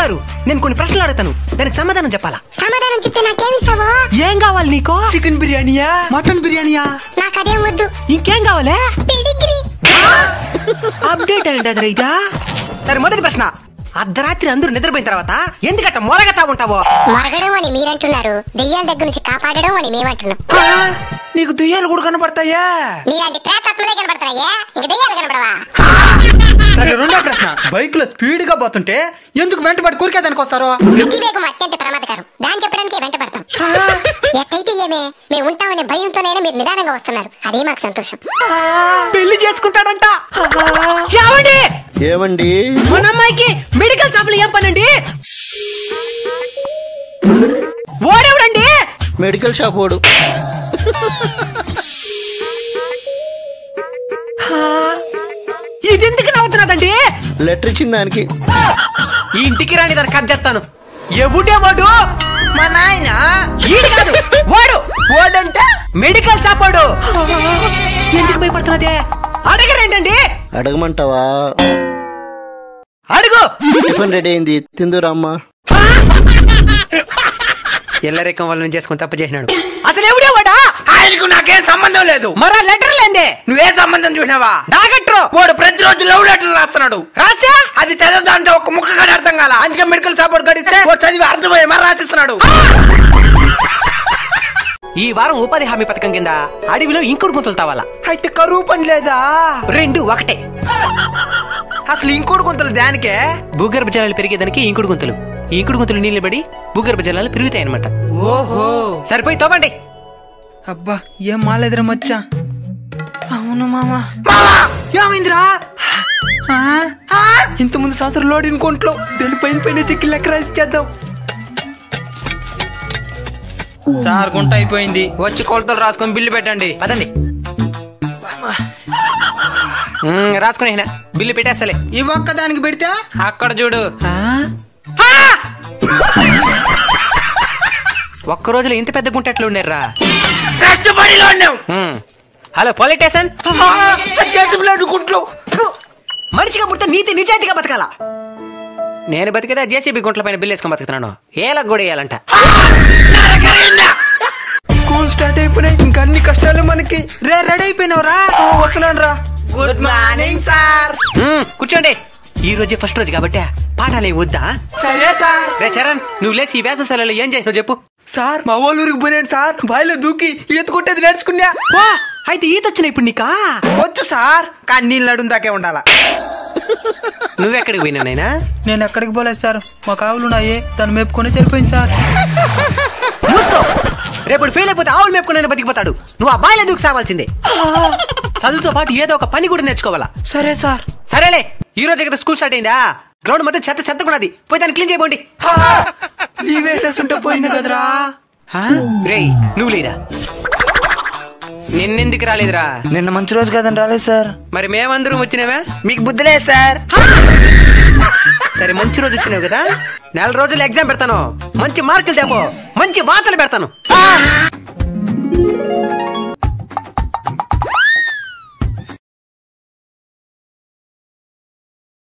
గారు నేను కొన్ని ప్రశ్నలు అడుగుతాను, దానికి సమాధానం చెప్పాలా? సమాధానం చెప్తే నాకేమిస్తావో? ఏం కావాలి నీకో? చికెన్ బిర్యానీయా, మటన్ బిర్యానీయా? నాకు అదేం వద్దు. ఇంకేం కావాలి? పెడిగ్రీ. అప్డేట్ అయ్యింది ఇదా. సరే మొదటి ప్రశ్న, అర్ధరాత్రి అందరూ నిద్రపోయిన తర్వాత ఎందుకట్ట మొరగతా ఉంటావో? మొరగడం అని మీరంటున్నారు, దెయ్యాల దగ్గర నుంచి కాపాడడం అని మేమంటున్నాం. నీకు దెయ్యాలు కూడా కనపడతాయా? నీలాంటి ప్రేతాత్మలే కనపడతాయా, ఇంక దెయ్యాలు కనపడవా? సరే రెండో ప్రశ్న, బైక్ లో స్పీడ్ గా పోతుంటే ఎందుకు వెంటబడి కొరికేదానికి వస్తారు? అతివేగం అత్యంత ప్రమాదకరం, దాన్ని చెప్పడానికి వెంట పడతాం. ఎట్టయితే ఏమే, మేము ఉంటామనే భయంతోనైనా మీరు నిదానంగా వస్తున్నారు, అదే మాకు సంతోషం. పెళ్లి చేసుకుంటాడంట. ఏమండి మన అమ్మాయికి మెడికల్ షాప్ లో ఏం పనండి? ఓడెవడండి? మెడికల్ షాప్ ఓడు. ఇది ఎందుకు నవ్వుతున్నదండి? లెటర్ ఇచ్చిన దానికి. ఈ ఇంటికి రాని దాన్ని కట్ చేస్తాను. ఎవడే వాడు? మా నాయన ఈడు కాదు, వాడు. వాడంటే మెడికల్ షాప్ వాడు. ఎందుకు భయపడుతున్నదే? అడగరేంటండి? అడగమంటావా? అడుగు. టిఫిన్ రెడీ అయింది, తిందురామ్మా. ఎల్లరెక్కం వల్ల చేసుకుని తప్పు చేసినాడు. అసలు ఎవడే వాడా? ఆయనకు నాకేం సంబంధం లేదు. మరా లెటర్ లేందే. నువ్వే సంబంధం చూసినావా? డాగట్రు వాడు ప్రతిరోజు లవ్ లెటర్ రాస్తున్నాడు. రాస్తే అది చదవదా అంటే ఒక ముక్క కూడా అర్థం కాల. అందుకే మెడికల్ సపోర్ట్ గడిస్తే వాడు చదివి అర్థమయ్యే మరి రాసిస్తున్నాడు. ఈ వారం ఉపాధి హామీ పథకం కింద అడవిలో ఇంకుడు గుంతలు తావాలా? అయితే కరువు పని లేదా? రెండు ఒకటే. అసలు ఇంకోటి గుంతలు దానికే? భూగర్భ జలాలు పెరిగేదానికి ఇంకుడు గుంతలు. ఈ ఇంకుడు గుంతలు నీళ్ళు పడి భూగర్భ జలాలు పెరుగుతాయి అనమాట. ఓహో, సరిపోయి తోపండి. అబ్బా ఏం మాలేదురా మచ్చా. అవును మామా. ఏమైందిరా? ఇంత ముందు సంవత్సరం లోడ్ ఇంకోంట్లో దాని పైన పైన చెక్కి లెక్క రాసి చేద్దాం. సార్ గుంట అయిపోయింది, వచ్చి కొలతలు రాసుకొని బిల్లు పెట్టండి. పదండి. రాసుకుని బిల్లు పెట్టేస్తలే. ఈ ఒక్క దానికి పెడితే అక్కడ చూడు. ఒక్క రోజులో ఇంత పెద్ద గుంట ఎట్లా ఉండేరా? కష్టపడిలో ఉన్నాం. Hello police station. గుంట్లో మనిషిగా పుడితే నీతి నిజాయితీగా బతకాల. నేను బతికేదా జేసీబీ గుంట్ల పైన బిల్లు వేసుకొని బతుకుతున్నాను. ఏలకు కూడా వేయాలంట. స్కూల్ స్టార్ట్ అయిపోయినాయి, ఇంకా అన్ని కష్టాలు మనకి. రే రెడీ అయిపోయినావురా? వస్తున్నాను రా. Good morning sir. కూర్చోండి. ఈ రోజే ఫస్ట్ రోజు కాబట్టి పాఠాలు వద్దా? సరే సార్. రే చరణ్, నువ్వు లేచి ఈ వేసవిలో ఏం చేసినావు చెప్పు. సార్ మా వాళ్ళ ఊరికి పోయాను సార్, బాయిలో దూకి ఈత కొట్టేది నేర్చుకున్నా. అయితే ఈత వచ్చిన ఇప్పుడు నీకా? వచ్చు సార్, కానీ నీళ్ళు నడుము దాకే ఉండాలా. నువ్వెక్కడికి పోయినా నైనా? నేను ఎక్కడికి పోలేదు సార్, మా కావులు నాయే తను మేపుకొని తెలిపోయింది సార్. మూసుకో. రేపు ఫెయిల్ అయిపోతే ఆవులు మేపుకుని బతికిపోతాడు. నువ్వు ఆ బాయిలో దూకి సావాల్సిందే. చదువుతో పాటు ఏదో ఒక పని కూడా నేర్చుకోవాలా. సరే సార్. సరేలే, ఈ రోజు కదా స్కూల్ స్టార్ట్ అయిందా? గ్రౌండ్ మొత్తం చెత్త చెత్తకున్నది, పోయి దాన్ని క్లీన్ చేయబోండి. లీవేసేస్తుంటే పోయింది కదరా. రేయ్ నువ్వు లేరా? నిన్నెందుకు రాలేదురా? నిన్న మంచి రోజు కదని రాలేదు సార్. మరి మేమందరం వచ్చినావా? మీకు బుద్ధి లేదు సార్. సరే మంచి రోజు వచ్చినావు కదా, నెల రోజులు ఎగ్జామ్ పెడతాను. మంచి మార్కులు తేపో, మంచి వార్తలు పెడతాను.